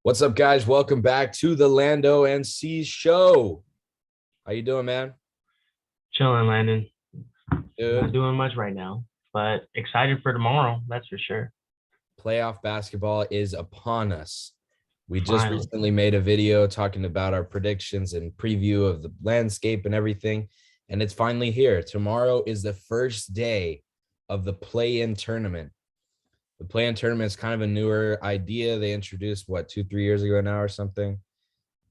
What's up, guys? Welcome back to the Lando and C show. How you doing, man? Chilling, Landon. Not Dude, doing much right now, but excited for tomorrow. That's for sure. playoff basketball is upon us. We just Finally. recently made a video talking about our predictions and preview of the landscape and everything, and it's finally here. Tomorrow is the first day of the play-in tournament. The play-in tournament is kind of a newer idea. They introduced, what, 2-3 years ago now or something?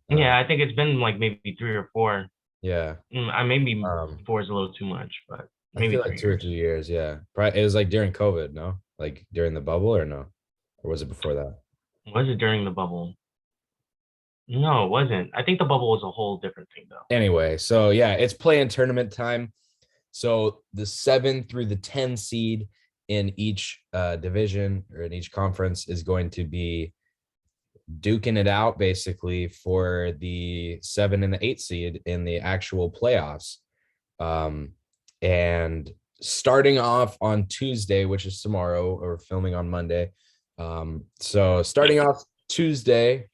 Yeah, I think it's been like maybe 3 or 4. Yeah. I maybe Um, 4 is a little too much, but I feel maybe like three two or years. 3 years. Yeah. Probably, it was like during COVID, no? Like during the bubble or no? Or was it before that? Was it during the bubble? No, it wasn't. I think the bubble was a whole different thing though. Anyway, so yeah, it's play-in tournament time. So the 7 through the 10 seed in each division or in each conference is going to be duking it out basically for the 7 and the 8 seed in the actual playoffs. And starting off on Tuesday, which is tomorrow, or filming on Monday. So starting off Tuesday,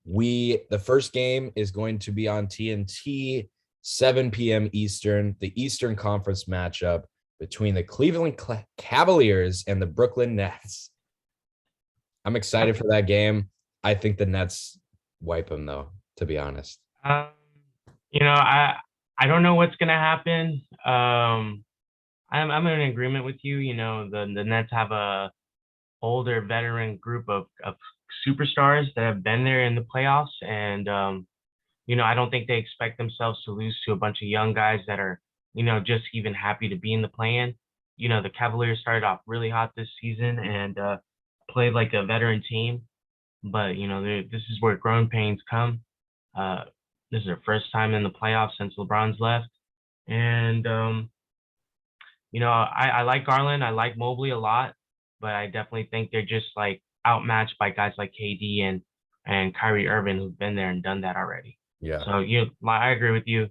the first game is going to be on TNT, 7 p.m. Eastern, the Eastern Conference matchup between the Cleveland Cavaliers and the Brooklyn Nets. I'm excited for that game. I think the Nets wipe them, though, to be honest. Um, I don't know what's gonna happen. I'm in agreement with you. The Nets have a older veteran group of superstars that have been there in the playoffs. And, I don't think they expect themselves to lose to a bunch of young guys that are, just even happy to be in the play-in. The Cavaliers started off really hot this season and played like a veteran team. But, this is where growing pains come. Uh, this is their first time in the playoffs since LeBron's left. And, I like Garland. I like Mobley a lot, but I definitely think they're just like outmatched by guys like KD and Kyrie Irving who've been there and done that already. Yeah. So I agree with you.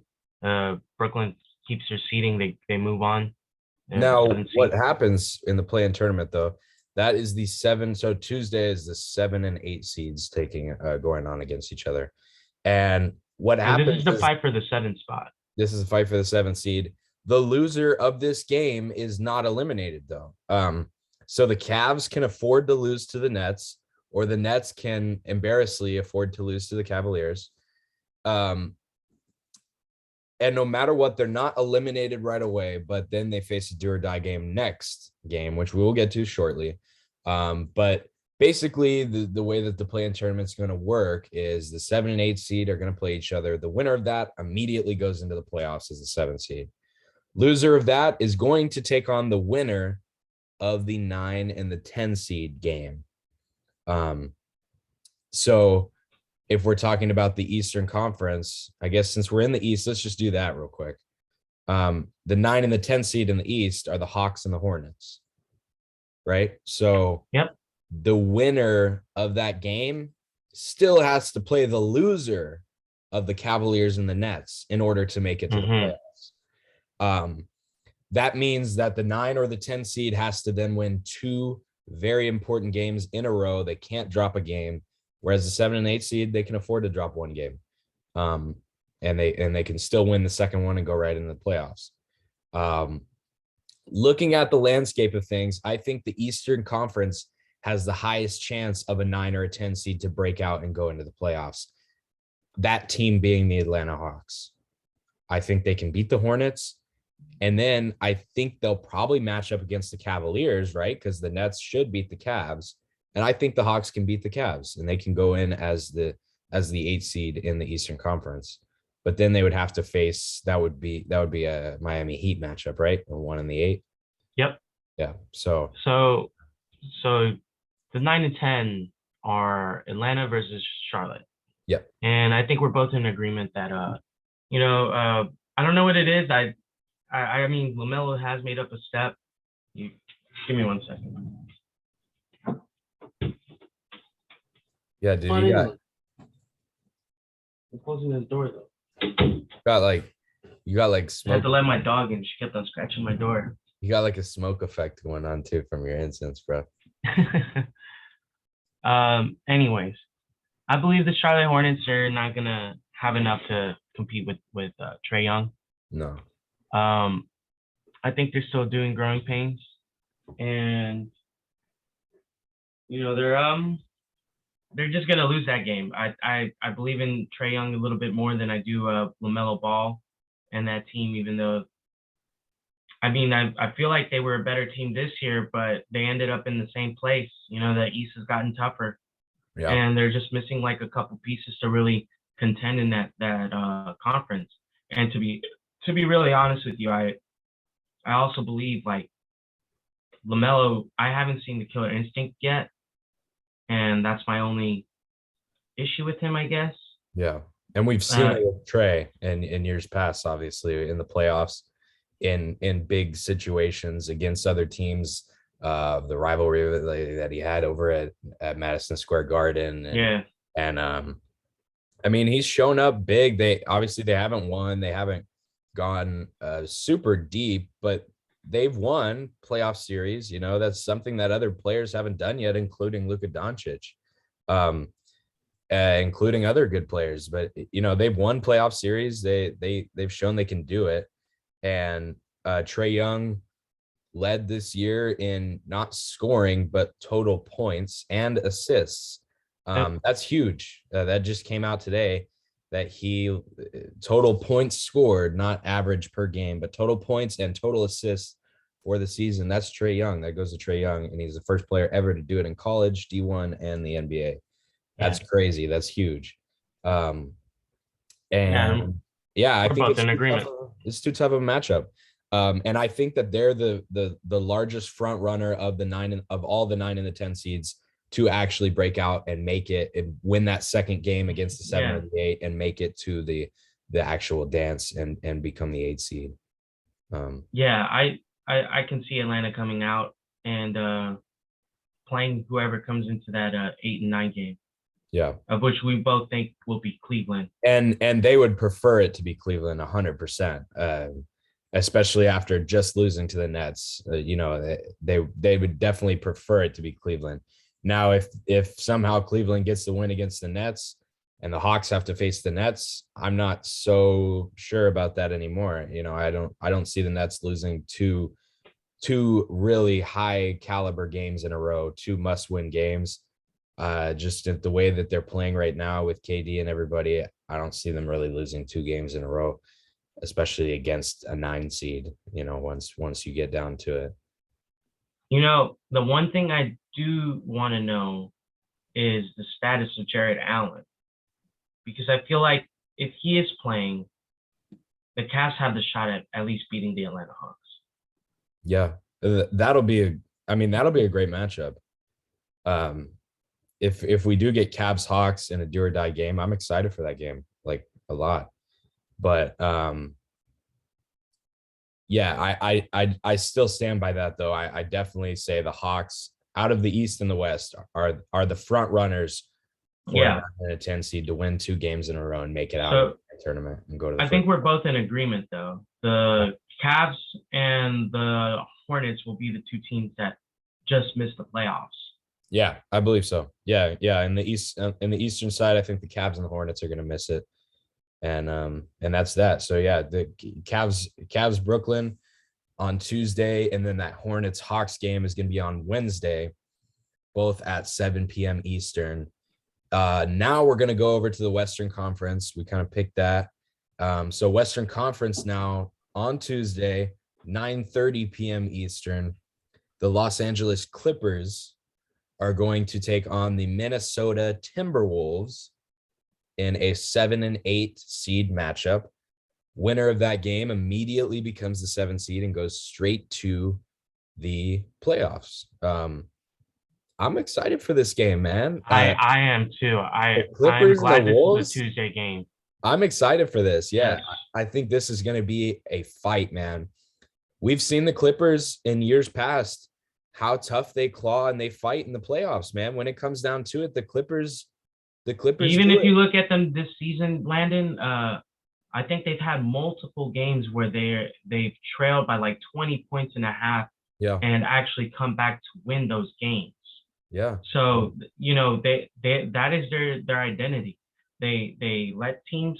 Brooklyn keeps their seeding. They move on. Now, Seventh what seed. happens in the play-in tournament, though? That is the 7. So Tuesday is the 7 and 8 seeds taking going on against each other. And what And this happens is the is fight for the seventh spot. this is a fight for the 7th seed. The loser of this game is not eliminated, though. So the Cavs can afford to lose to the Nets, or the Nets can embarrassingly afford to lose to the Cavaliers. And no matter what, they're not eliminated right away, but then they face a do or die game next game, which we will get to shortly. But basically, the way that the play-in tournament is going to work is the 7 and 8 seed are going to play each other. The winner of that immediately goes into the playoffs as the 7th seed. Loser of that is going to take on the winner of the 9 and the 10 seed game. So if we're talking about the Eastern Conference, I guess since we're in the East, let's just do that real quick. The 9 and the 10 seed in the East are the Hawks and the Hornets, right? So Yep. the winner of that game still has to play the loser of the Cavaliers and the Nets in order to make it to the playoffs. That means that the 9 or the 10 seed has to then win 2 very important games in a row. They can't drop a game. Whereas the 7 and 8 seed, they can afford to drop one game. And they can still win the second one and go right into the playoffs. Looking at the landscape of things, I think the Eastern Conference has the highest chance of a 9 or a 10 seed to break out and go into the playoffs. That team being the Atlanta Hawks. I think they can beat the Hornets. And then I think they'll probably match up against the Cavaliers, right? Because the Nets should beat the Cavs. And I think the Hawks can beat the Cavs and they can go in as the 8 seed in the Eastern Conference. But then they would have to face that would be a Miami Heat matchup, right? A 1 and the 8. Yep. Yeah. So the 9 and 10 are Atlanta versus Charlotte. Yep. And I think we're both in agreement that I don't know what it is. I mean, LaMelo has made up a step. Give me 1 second. Yeah, dude, I'm closing this door though. you got like I smoke. had to let my dog in. She kept on scratching my door. You got like a smoke effect going on too from your incense, bro. Anyways, I believe the Charlotte Hornets are not gonna have enough to compete with Trey Young. No. Um, I think they're still doing growing pains, and they're just gonna lose that game. I believe in Trey Young a little bit more than I do LaMelo Ball and that team. Even though I feel like they were a better team this year, but they ended up in the same place. The East has gotten tougher, Yeah. and they're just missing like a couple pieces to really contend in that conference. And to be really honest with you, I also believe like LaMelo. I haven't seen the killer instinct yet, and that's my only issue with him, I guess. Yeah. And we've seen Uh, it with Trey in years past, obviously, in the playoffs, in big situations against other teams, the rivalry that he had over at Madison Square Garden. yeah, And I mean, he's shown up big. They haven't won. They haven't gone super deep, but they've won playoff series. That's something that other players haven't done yet, including Luka Doncic. Um, including other good players. But they've won playoff series. They've shown they can do it. And Trey Young led this year in not scoring but total points and assists. That's huge. That just came out today that he total points scored, not average per game, but total points and total assists for the season. That's Trey Young. That goes to Trey Young, and he's the first player ever to do it in college, D1, and the NBA. That's yeah, crazy. That's huge. Um, yeah. and yeah, I We're think both in agreement. it's too tough of a matchup. And I think that they're the largest front runner of all the 9 and the 10 seeds to actually break out and make it and win that second game against the 7 Yeah. or the 8 and make it to the actual dance and become the 8 seed. Yeah, I can see Atlanta coming out and playing whoever comes into that 8 and 9 game, Yeah. of which we both think will be Cleveland. And they would prefer it to be Cleveland 100%. Especially after just losing to the Nets, they would definitely prefer it to be Cleveland. Now, if somehow Cleveland gets the win against the Nets and the Hawks have to face the Nets, I'm not so sure about that anymore. I don't see the Nets losing two really high caliber games in a row, two must-win games. Just the way that they're playing right now with KD and everybody, I don't see them really losing 2 games in a row, especially against a 9 seed, once you get down to it. The one thing I do want to know is the status of Jared Allen, because I feel like if he is playing, the Cavs have the shot at least beating the Atlanta Hawks. Yeah, that'll be a great matchup. If we do get Cavs Hawks in a do or die game, I'm excited for that game, like a lot. But yeah, I still stand by that though. I definitely say the Hawks out of the East and the West are the front runners for a 10 seed to win 2 games in a row and make it out of the tournament and go to the I think we're both in agreement though. The Cavs and the Hornets will be the 2 teams that just missed the playoffs. Yeah, I believe so. Yeah. In the Eastern side, I think the Cavs and the Hornets are going to miss it. And that's that. So yeah, the Cavs Brooklyn on Tuesday, and then that Hornets Hawks game is going to be on Wednesday, both at 7 p.m. Eastern. Now we're going to go over to the Western Conference. We kind of picked that. So Western Conference now on Tuesday, 9:30 p.m. Eastern, the Los Angeles Clippers are going to take on the Minnesota Timberwolves in a 7 and 8 seed matchup. Winner of that game immediately becomes the 7 seed and goes straight to the playoffs. I'm excited for this game, man. I am too. I'm glad this is a Tuesday game. I'm excited for this. Yeah, yes. I think this is going to be a fight, man. We've seen the Clippers in years past, how tough they claw and they fight in the playoffs, man. When it comes down to it, the Clippers. Even if you look at them this season, Landon, I think they've had multiple games where they've trailed by like 20 points and a half, yeah, and actually come back to win those games. Yeah. So, they that is their identity. They let teams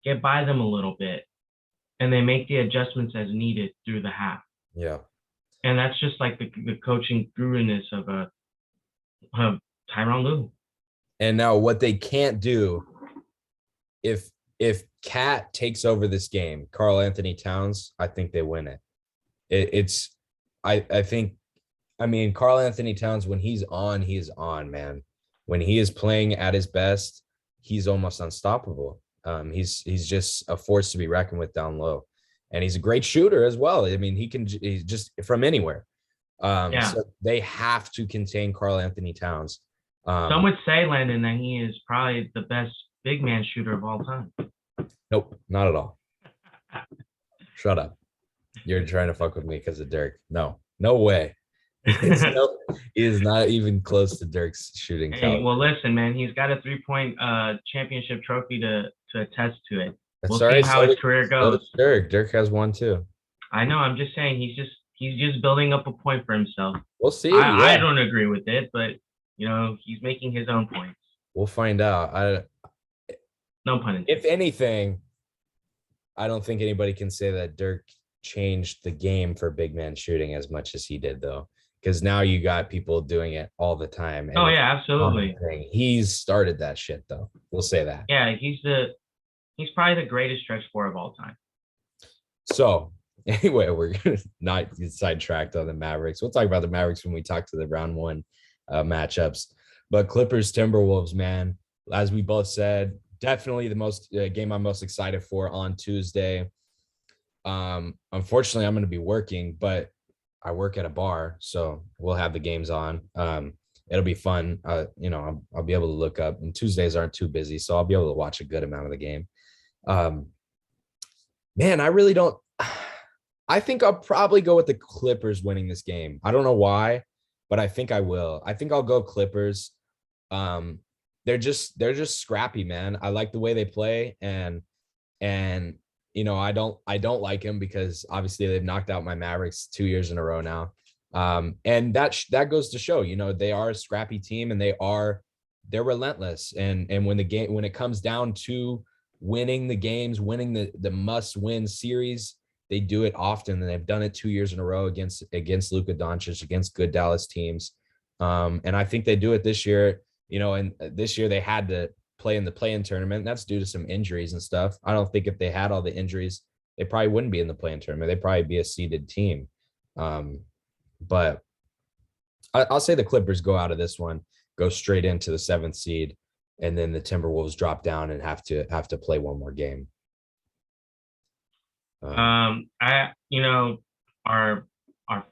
get by them a little bit, and they make the adjustments as needed through the half. Yeah. And that's just like the coaching guru-ness of Tyronn Lue. And now what they can't do, if Cat takes over this game, Carl Anthony Towns, I think they win it. It's I think, I mean, Carl Anthony Towns, when he's on, man. When he is playing at his best, he's almost unstoppable. He's just a force to be reckoned with down low, and he's a great shooter as well. I mean, he's just from anywhere. Yeah. So they have to contain Carl Anthony Towns. Some would say, Landon, that he is probably the best big man shooter of all time. Nope, not at all. Shut up. You're trying to fuck with me because of Dirk. No, no way. He is not even close to Dirk's shooting. Hey, well, listen, man, he's got a 3-point championship trophy to attest to it. That's We'll all see right. how his career goes. Dirk. Dirk has one too. I know. I'm just saying he's just building up a point for himself. We'll see. I don't agree with it, but he's making his own points. We'll find out. No pun intended. If anything, I don't think anybody can say that Dirk changed the game for big man shooting as much as he did, though, because now you got people doing it all the time. Oh yeah, absolutely. He's started that shit, though. We'll say that. Yeah, he's probably the greatest stretch four of all time. So anyway, we're gonna not get sidetracked on the Mavericks. We'll talk about the Mavericks when we talk to the round one matchups. But Clippers Timberwolves, man, as we both said, definitely the most game I'm most excited for on Tuesday. Unfortunately, I'm going to be working, but I work at a bar, so we'll have the games on. It'll be fun. I'll be able to look up, and Tuesdays aren't too busy, so I'll be able to watch a good amount of the game. Man, I really don't. I think I'll probably go with the Clippers winning this game. I don't know why, but I think I will. I think I'll go Clippers. They're just scrappy, man. I like the way they play, and I don't like him because obviously they've knocked out my Mavericks 2 years in a row now. And that goes to show, they are a scrappy team, and they're relentless. And when it comes down to winning the games, winning the must-win series, they do it often, and they've done it 2 years in a row against Luka Doncic, against good Dallas teams. And I think they do it this year, and this year they had to play in the play-in tournament. That's due to some injuries and stuff. I don't think if they had all the injuries, they probably wouldn't be in the play-in tournament. They'd probably be a seeded team. But I'll say the Clippers go out of this one, go straight into the 7th seed, and then the Timberwolves drop down and have to play one more game. Our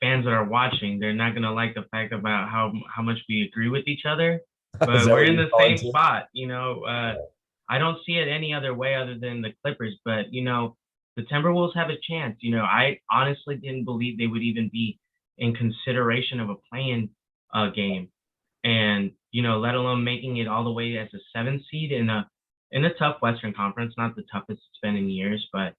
fans that are watching, they're not gonna like the fact about how much we agree with each other, but we're in the same spot. I don't see it any other way other than the Clippers, but the Timberwolves have a chance. I honestly didn't believe they would even be in consideration of a play-in game, and let alone making it all the way as a 7th seed in a tough Western Conference, not the toughest it's been in years, but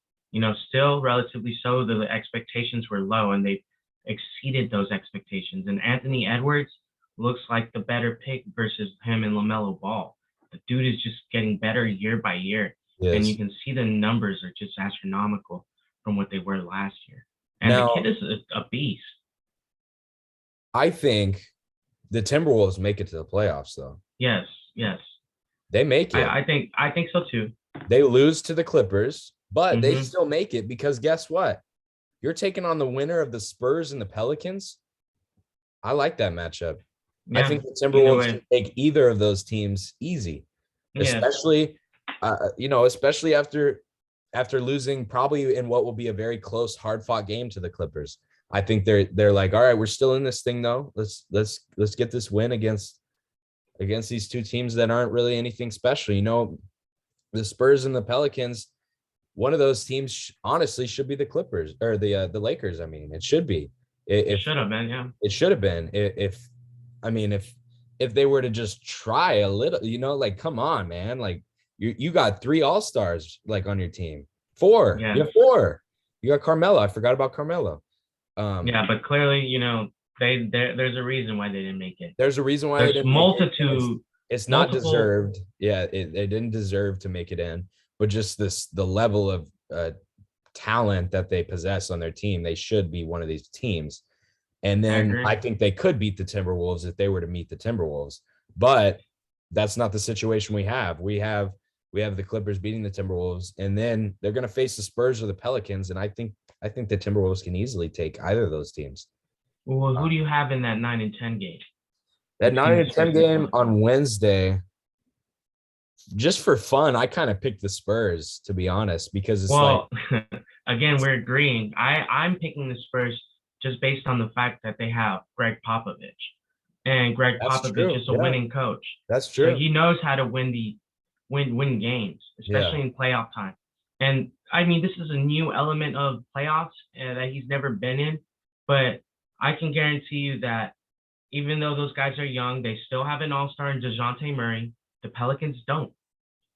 still relatively so. The expectations were low, and they exceeded those expectations. And Anthony Edwards looks like the better pick versus him and LaMelo Ball. The dude is just getting better year by year. Yes. And you can see the numbers are just astronomical from what they were last year. And now, the kid is a beast. I think the Timberwolves make it to the playoffs, though. Yes. They make it. I think so too. They lose to the Clippers, but they still make it, because guess what? You're taking on the winner of the Spurs and the Pelicans. I like that matchup. Yeah, I think the Timberwolves can take either of those teams easy, especially after losing probably in what will be a very close, hard-fought game to the Clippers. I think they're like, all right, we're still in this thing though. Let's get this win against these two teams that aren't really anything special. The Spurs and the Pelicans. One of those teams, honestly, should be the Clippers or the Lakers. I mean, it should be. It should have been, yeah. It should have been. If they were to just try a little, come on, man. Like you got 3 All-Stars on your team. 4. Yeah. You have 4. You got Carmelo. I forgot about Carmelo. Yeah, but clearly, there's a reason why they didn't make it. There's a reason why they There's didn't make it. multitude, It's not multiple. deserved. Yeah, they didn't deserve to make it in, but just the level of talent that they possess on their team, they should be one of these teams. And I then I agree. think they could beat the Timberwolves if they were to meet the Timberwolves. But that's not the situation we have. We have the Clippers beating the Timberwolves, and then they're going to face the Spurs or the Pelicans. And I think the Timberwolves can easily take either of those teams. Well, Uh, who do you have in that 9 and 10 game that between 9 the and 10 Spurs and the game Pelicans? on Wednesday, just for fun, I kind of picked the Spurs, to be honest, because it's like, Well, again, we're agreeing. I'm picking the Spurs just based on the fact that they have Greg Popovich, and Greg that's Popovich true. is a Yeah, winning coach, that's so true. he knows how to win games, Yeah. especially in playoff time. And I mean, this is a new element of playoffs that he's never been in, but I can guarantee you that even though those guys are young, they still have an all-star in DeJounte Murray. The Pelicans don't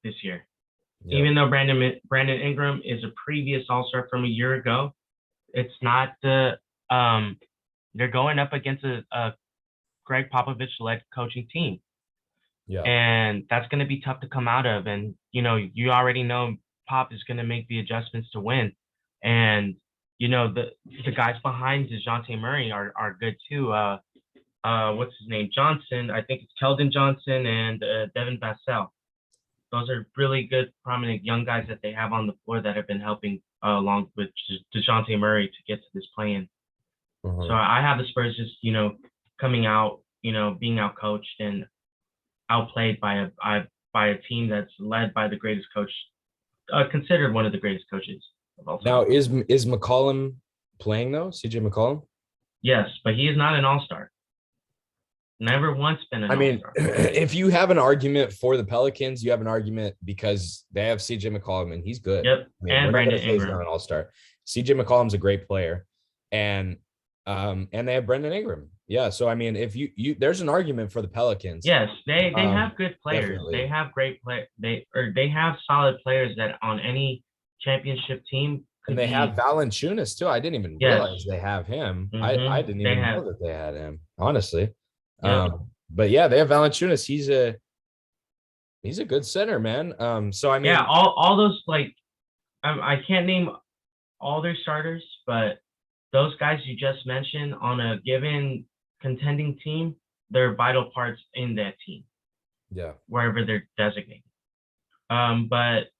this year. Yeah. Even though Brandon Ingram is a previous all-star from a year ago, it's not the they're going up against a Greg Popovich led coaching team. Yeah. And that's going to be tough to come out of. And you already know Pop is going to make the adjustments to win. And the guys behind DeJounte Murray are good too. What's his name? Johnson. I think it's Keldon Johnson and Devin Vassell. Those are really good, prominent young guys that they have on the floor that have been helping along with DeJounte Murray to get to this play-in. So Mhm. I have the Spurs just, coming out, being outcoached and outplayed by a team that's led by the greatest coach, considered one of the greatest coaches of all Now, time. is McCollum playing though? CJ McCollum? Yes, but he is not an all-star. Never once been an I mean, all-star. if you have an argument for the Pelicans, you have an argument because they have CJ McCollum and he's good. Yep, I mean, and we're not going Brandon to say he's not Ingram. an all-star. CJ McCollum's a great player, and they have Brendan Ingram. Yeah, so I mean, if you there's an argument for the Pelicans. Yes, they have good players. They Definitely. have great play. They have solid players that on any championship team And could they have be. Valanciunas too. I didn't even Yes. realize they have him. I didn't They even know have. that they had him, honestly. Yep. But yeah, they have Valanciunas. He's a good center, man. So I Yeah. mean, All those I can't name all their starters, but those guys you just mentioned on a given contending team, they're vital parts in that team yeah, wherever they're designated. But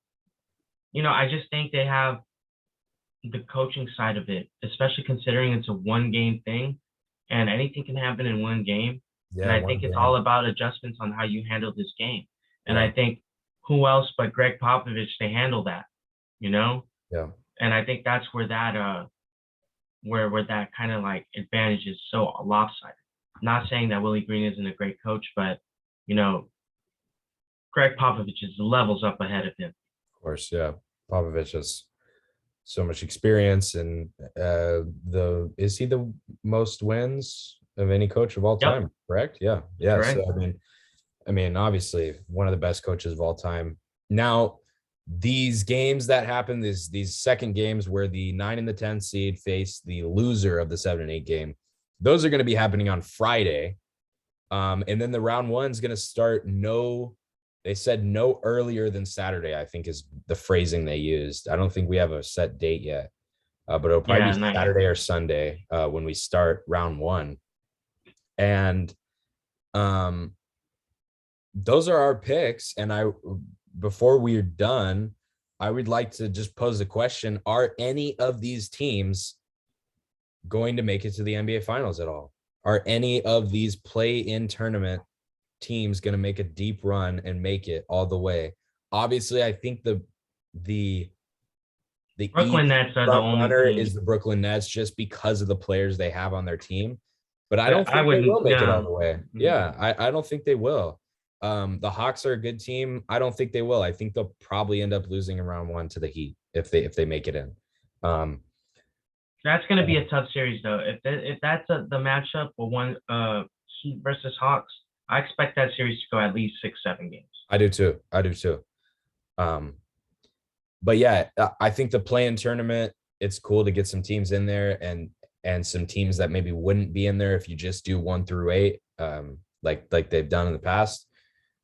I just think they have the coaching side of it, especially considering it's a one game thing and anything can happen in one game. And yeah, I one think it's all game. about adjustments on how you handle this game. And Yeah, I think who else but Greg Popovich to handle that, you know? yeah. And I think that's where that where that kind of like advantage is so lopsided. Not saying that Willie Green isn't a great coach, but you know, Greg Popovich is levels up ahead of him. Of course, yeah. Popovich has so much experience, and is he the most wins of any coach of all Yep, time? Correct? Yeah, yeah. So correct. I mean, obviously one of the best coaches of all time. Now, these games that happen, these second games where the 9 and the 10 seed face the loser of the 7 and 8 game, those are going to be happening on Friday. And then the round one is going to start they said no earlier than Saturday, I think is the phrasing they used. I don't think we have a set date yet, but it'll probably Yeah, be not yet. Saturday or Sunday when we start round one. And um, those are our picks. And before we're done, I would like to just pose a question. Are any of these teams going to make it to the NBA finals at all? Are any of these play-in tournament teams going to make a deep run and make it all the way? Obviously, I think the Brooklyn easy Nets are the front only runner team. is the Brooklyn Nets just because of the players they have on their team. But I don't I think they wouldn't. will make it all No. the way. Yeah, I don't think they will. The Hawks are a good team. I don't think they will. I think they'll probably end up losing in round one to the Heat if they make it in. That's going to be a tough series, though. If that's the matchup for one Heat versus Hawks, I expect that series to go at least 6-7 games. I do too. But yeah, I think the play-in tournament, it's cool to get some teams in there, and and some teams that maybe wouldn't be in there if you just do 1 through 8, like they've done in the past.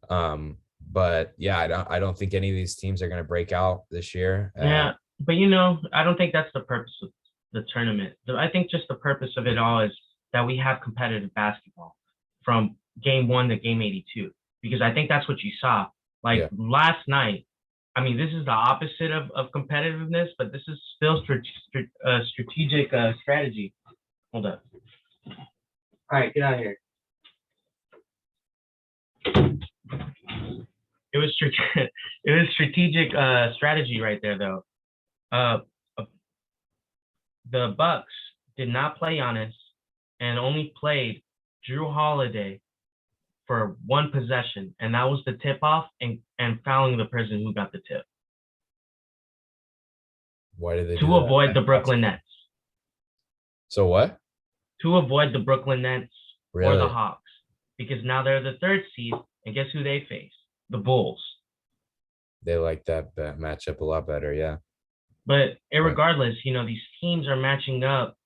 But yeah, I don't think any of these teams are going to break out this year. Yeah, but I don't think that's the purpose of the tournament. I think just the purpose of it all is that we have competitive basketball from game 1 to game 82, because I think that's what you saw. Like Yeah. last night, I mean, this is the opposite of competitiveness, but this is still strategic strategy. Hold up. All right, get out of here. It was it was strategic strategy right there, though. The Bucks did not play Giannis and only played Drew Holiday for 1 possession, and that was the tip off and fouling the person who got the tip Why did they do to that? avoid the Brooklyn Nets. So what? To avoid the Brooklyn Nets or Really? the Hawks, because now they're the 3rd seed, and guess who they face? The Bulls. They like that matchup a lot better. Yeah. But regardless, these teams are matching up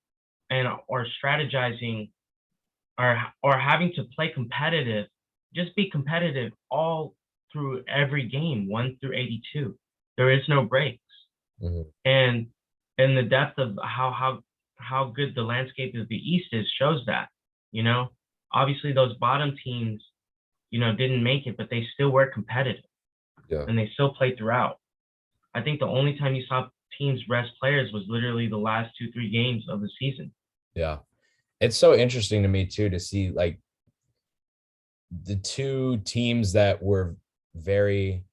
and or strategizing or having to play competitive, just be competitive all through every game, 1 through 82. There is no breaks. Mhm. And the depth of how good the landscape of the East is shows that, obviously those bottom teams, didn't make it, but they still were competitive. Yeah. And they still played throughout. I think the only time you saw teams rest players was literally the last 2-3 games of the season. Yeah. It's so interesting to me too to see like the 2 teams that were very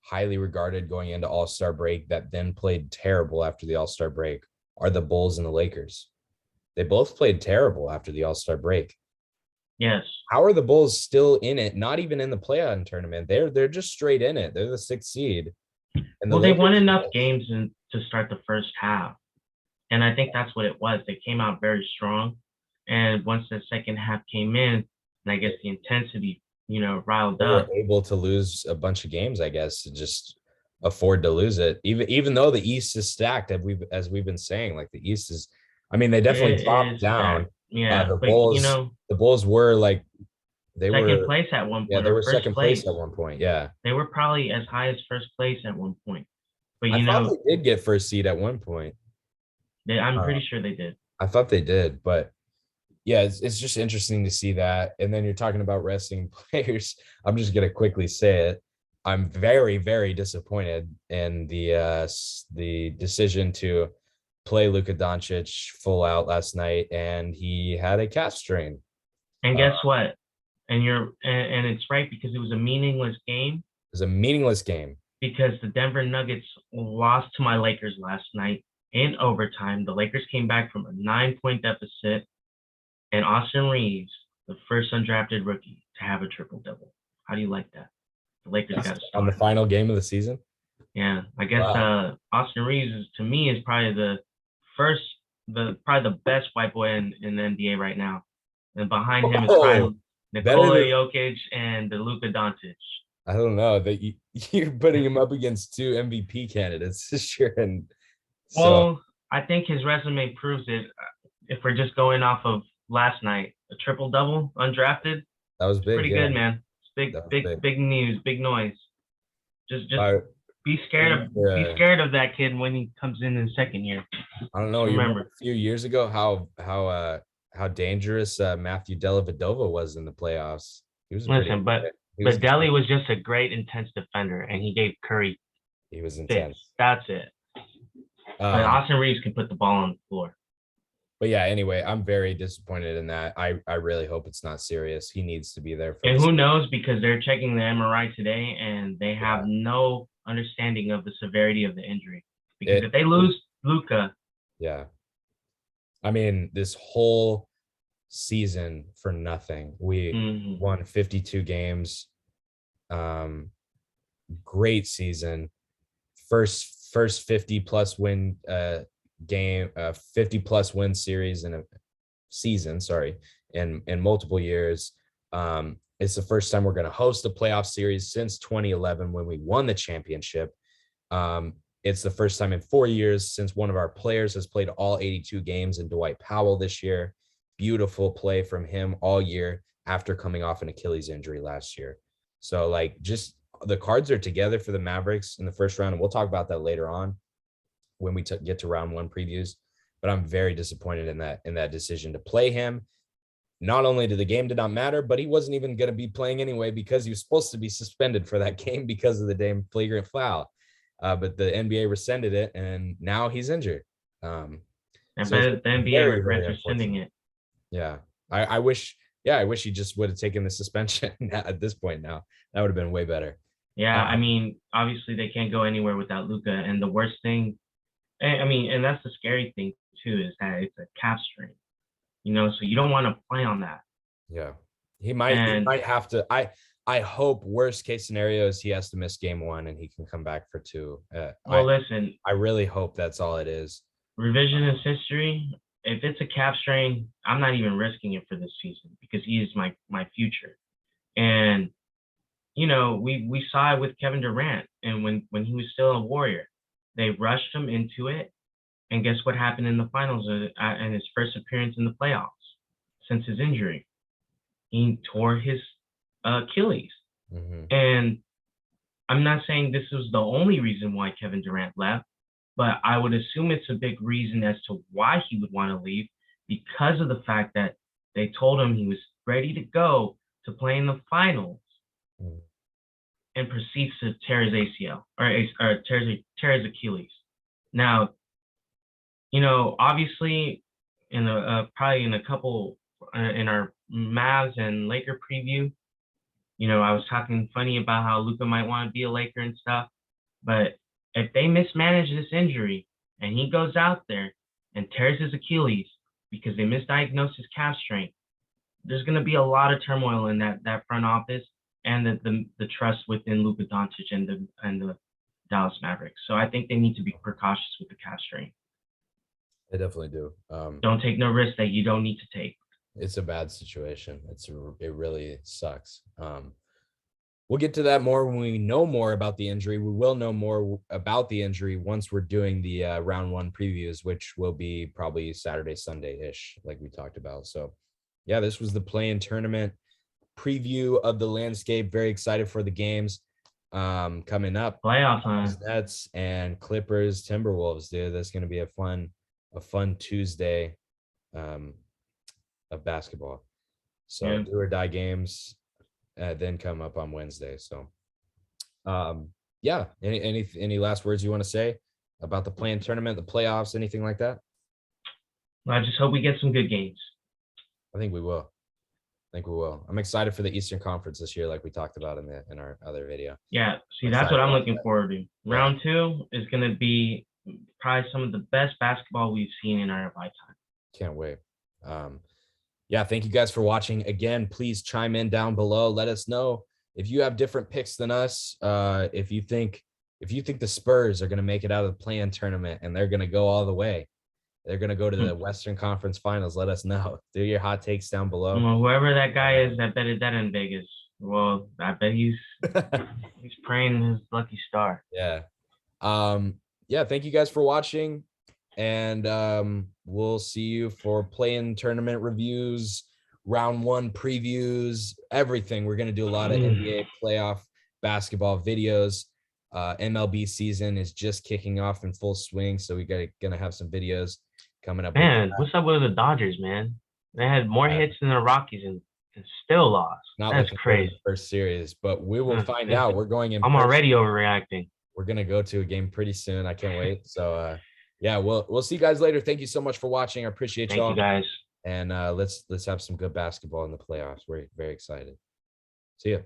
highly regarded going into All-Star break that then played terrible after the All-Star break are the Bulls and the Lakers. They both played terrible after the All-Star break. Yes. How are the Bulls still in it? Not even in the play-in tournament. They're just straight in it. They're the 6th seed. And well, they won enough games to start the first half. And I think that's what it was. They came out very strong. And once the second half came in, and I guess the intensity, riled they up. were able to lose a bunch of games, I guess, to just afford to lose it. Even though the East is stacked, as we've been saying, like the East is, I mean, they definitely dropped down. Yeah, The but Bulls were like second place at one point. Yeah, they were first second place at one point. Yeah, they were probably as high as first place at one point. But I thought they did get first seed at one point. I'm pretty sure they did. I thought they did, but yeah, it's just interesting to see that. And then you're talking about resting players. I'm just gonna quickly say it. I'm very, very disappointed in the decision to play Luka Doncic full out last night, and he had a calf strain. And guess what? And it's right, because it was a meaningless game. It was a meaningless game because the Denver Nuggets lost to my Lakers last night in overtime. The Lakers came back from a 9-point deficit, and Austin Reeves, the first undrafted rookie to have a triple-double. How do you like that? The Lakers got a start. On the final game of the season? Yeah, I guess Austin Reeves to me is probably the best white boy in the NBA right now. And behind him is probably Nikola Jokic and Luka Doncic. I don't know that you're putting him up against 2 MVP candidates this year, and well, I think his resume proves it. If we're just going off of last night, a triple double, undrafted, that was big. Pretty good, man. It's big news, big noise. Just be scared of that kid when he comes in his second year. I don't know. You remember a few years ago how dangerous Matthew Dellavedova was in the playoffs. He was but Delly was just a great intense defender, and he gave Curry. He was intense. That's it. But Austin Reeves can put the ball on the floor. But yeah, anyway, I'm very disappointed in that. I really hope it's not serious. He needs to be there. And who knows, because they're checking the MRI today, and they have no understanding of the severity of the injury. Because if they lose Luka. Yeah. I mean, this whole season for nothing. We won 52 games. Great season. First 50 plus win game, 50 plus win series in a season, in multiple years. It's the first time we're going to host a playoff series since 2011 when we won the championship. It's the first time in 4 years since one of our players has played all 82 games in Dwight Powell this year. Beautiful play from him all year after coming off an Achilles injury last year. So like just the cards are together for the Mavericks in the first round. And we'll talk about that later on when we get to round one previews. But I'm very disappointed in that decision to play him. Not only did the game did not matter, but he wasn't even going to be playing anyway because he was supposed to be suspended for that game because of the damn flagrant foul. But the NBA rescinded it, and now he's injured. And So the NBA regrets rescinding it. Yeah, I wish. Yeah, I wish he just would have taken the suspension at this point. Now that would have been way better. Yeah, I mean, obviously they can't go anywhere without Luka, and the worst thing, I mean, and that's the scary thing too, is that it's a calf strain. You know, so you don't want to play on that. Yeah, he might have to. I hope worst case scenario is he has to miss game one and he can come back for two. Listen, I really hope that's all it is. Revisionist history. If it's a calf strain, I'm not even risking it for this season because he is my future. And you know, we saw it with Kevin Durant, and when he was still a Warrior, they rushed him into it. And guess what happened in the finals and his first appearance in the playoffs since his injury? He tore his Achilles. Mm-hmm. And I'm not saying this was the only reason why Kevin Durant left, but I would assume it's a big reason as to why he would want to leave because of the fact that they told him he was ready to go to play in the finals and proceeds to tear his ACL or tear his Achilles. Now, you know, obviously, in probably in a couple in our Mavs and Laker preview, you know, I was talking funny about how Luka might want to be a Laker and stuff, but if they mismanage this injury and he goes out there and tears his Achilles because they misdiagnosed his calf strain, there's going to be a lot of turmoil in that front office and the trust within Luka Doncic and the Dallas Mavericks. So I think they need to be precautious with the calf strain. They definitely do. Don't take no risk that you don't need to take. It's a bad situation. It really sucks. We'll get to that more when we know more about the injury. We will know more about the injury once we're doing the round one previews, which will be probably Saturday, Sunday-ish, like we talked about. So, yeah, this was the play-in tournament preview of the landscape. Very excited for the games coming up. Playoff time. Nets and Clippers, Timberwolves, dude. That's going to be a fun Tuesday of basketball. So do or die games then come up on Wednesday. So yeah, any last words you want to say about the play-in tournament, the playoffs, anything like that? I just hope we get some good games. I think we will. I'm excited for the Eastern Conference this year, like we talked about in our other video. Yeah, see, that's what I'm looking forward to. Round two is going to be probably some of the best basketball we've seen in our lifetime. Can't wait. Yeah, thank you guys for watching. Again, please chime in down below. Let us know if you have different picks than us. If you think the Spurs are going to make it out of the play-in tournament and they're going to go all the way, they're going to go to the Western Conference Finals, let us know. Do your hot takes down below. Well, whoever that guy is that betted that in Vegas, well, I bet he's praying his lucky star. Yeah. Yeah, thank you guys for watching. And we'll see you for play-in tournament reviews, round one previews, everything. We're going to do a lot of NBA playoff basketball videos. MLB season is just kicking off in full swing, so we going to have some videos coming up. Man, what's up with the Dodgers, man? They had more hits than the Rockies and still lost. That's crazy. First series, but we will find out. We're going in. I'm already overreacting. We're going to go to a game pretty soon. I can't wait. So, yeah, we'll see you guys later. Thank you so much for watching. I appreciate y'all. Thank you guys. And let's have some good basketball in the playoffs. We're very excited. See ya.